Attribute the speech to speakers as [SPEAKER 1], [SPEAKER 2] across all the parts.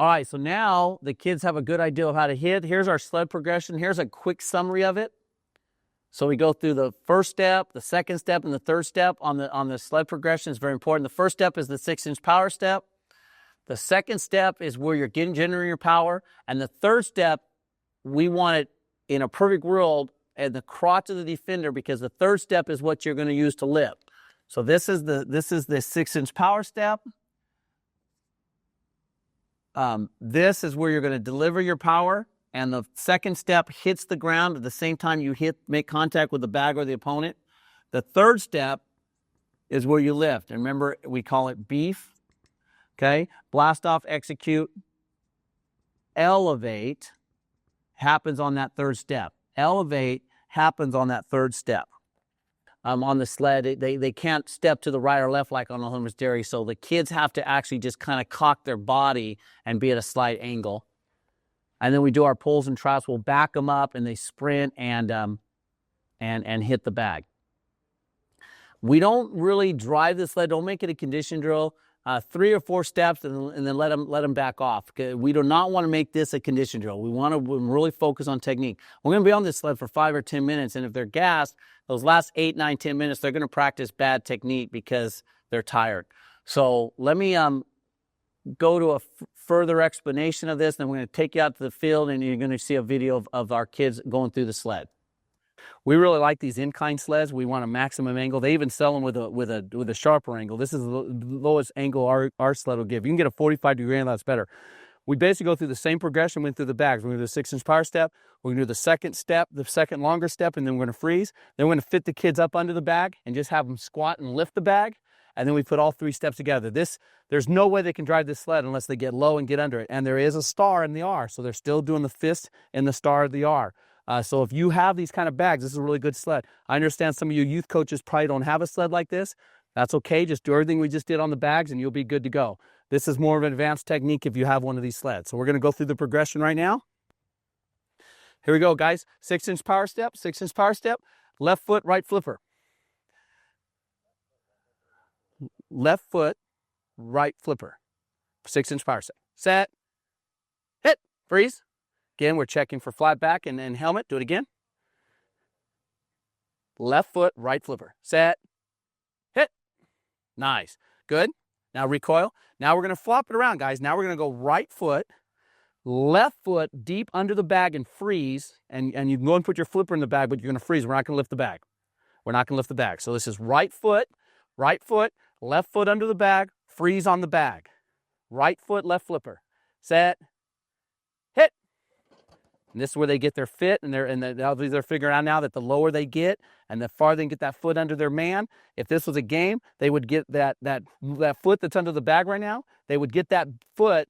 [SPEAKER 1] All right, so now the kids have a good idea of how to hit. Here's our sled progression. Here's a quick summary of it. So we go through the first step, the second step, and the third step on the sled progression. It's very important. The first step is the 6-inch power step. The second step is where you're generating your power. And the third step, we want it in a perfect world at the crotch of the defender, because the third step is what you're going to use to lift. So this is the 6-inch power step. This is where you're going to deliver your power. And the second step hits the ground at the same time you make contact with the bag or the opponent. The third step is where you lift. And remember, we call it beef. Okay? Blast off, execute, elevate happens on that third step. Elevate happens on that third step. On the sled, they can't step to the right or left like on the Homer's Dairy, so the kids have to actually just kind of cock their body and be at a slight angle. And then we do our pulls and traps. We'll back them up, and they sprint and hit the bag. We don't really drive the sled. Don't make it a condition drill. 3 or 4 steps, and then let them back off. We do not want to make this a condition drill. We want to really focus on technique. We're going to be on this sled for 5 or 10 minutes, and if they're gassed, those last 8, 9, 10 minutes, they're going to practice bad technique because they're tired. So let me go to a further explanation of this, and we're going to take you out to the field, and you're going to see a video of our kids going through the sled. We really like these incline sleds. We want a maximum angle. They even sell them with a sharper angle. This is the lowest angle our sled will give. You can get a 45-degree angle, that's better. We basically go through the same progression, went through the bags. We're going to do the 6-inch power step. We're going to do the second step, the second longer step, and then we're going to freeze. Then we're going to fit the kids up under the bag and just have them squat and lift the bag. And then we put all 3 steps together. There's no way they can drive this sled unless they get low and get under it. And there is a star in the R, so they're still doing the fist and the star of the R. So if you have these kind of bags, this is a really good sled. I understand some of you youth coaches probably don't have a sled like this. That's okay. Just do everything we just did on the bags, and you'll be good to go. This is more of an advanced technique if you have one of these sleds. So we're going to go through the progression right now. Here we go, guys. 6-inch power step, 6-inch power step. Left foot, right flipper. Left foot, right flipper. 6-inch power step. Set. Hit. Freeze. Again, we're checking for flat back and helmet. Do it again. Left foot, right flipper. Set. Hit. Nice. Good. Now recoil. Now we're going to flop it around, guys. Now we're going to go right foot, left foot deep under the bag and freeze. And you can go and put your flipper in the bag, but you're going to freeze. We're not going to lift the bag. We're not going to lift the bag. So this is right foot, left foot under the bag, freeze on the bag. Right foot, left flipper. Set. Hit. And this is where they get their fit, and they're figuring out now that the lower they get and the farther they can get that foot under their man. If this was a game, they would get that foot that's under the bag right now, they would get that foot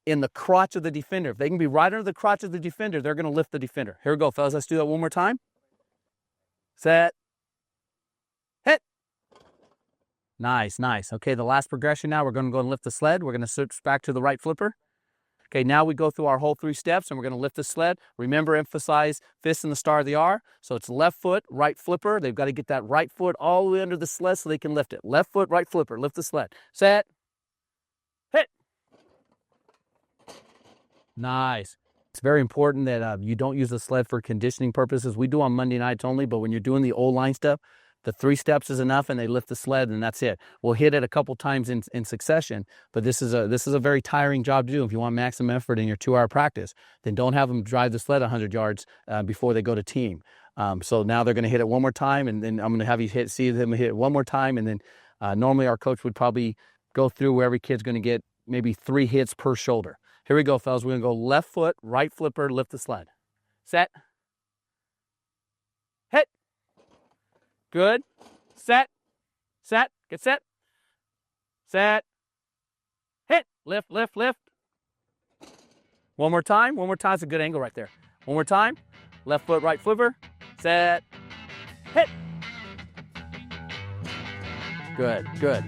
[SPEAKER 1] in the crotch of the defender. If they can be right under the crotch of the defender, they're going to lift the defender. Here we go, fellas. Let's do that one more time. Set. Hit. Nice, nice. Okay, the last progression now, we're going to go and lift the sled. We're going to switch back to the right flipper. Okay, now we go through our whole 3 steps, and we're going to lift the sled. Remember, emphasize fist and the star of the R. So it's left foot, right flipper. They've got to get that right foot all the way under the sled so they can lift it. Left foot, right flipper. Lift the sled. Set. Hit. Nice. It's very important that you don't use the sled for conditioning purposes. We do on Monday nights only, but when you're doing the old line stuff, the 3 steps is enough, and they lift the sled, and that's it. We'll hit it a couple times in succession, but this is a very tiring job to do. If you want maximum effort in your 2-hour practice, then don't have them drive the sled 100 yards before they go to team. So now they're going to hit it one more time, and then I'm going to have you see them hit it one more time, and then normally our coach would probably go through where every kid's going to get maybe 3 hits per shoulder. Here we go, fellas. We're going to go left foot, right flipper, lift the sled. Set. Hit. Good. Set. Set. Get set. Set. Hit. Lift, lift, lift. One more time. One more time. It's a good angle right there. One more time. Left foot, right flipper. Set. Hit. Good, good.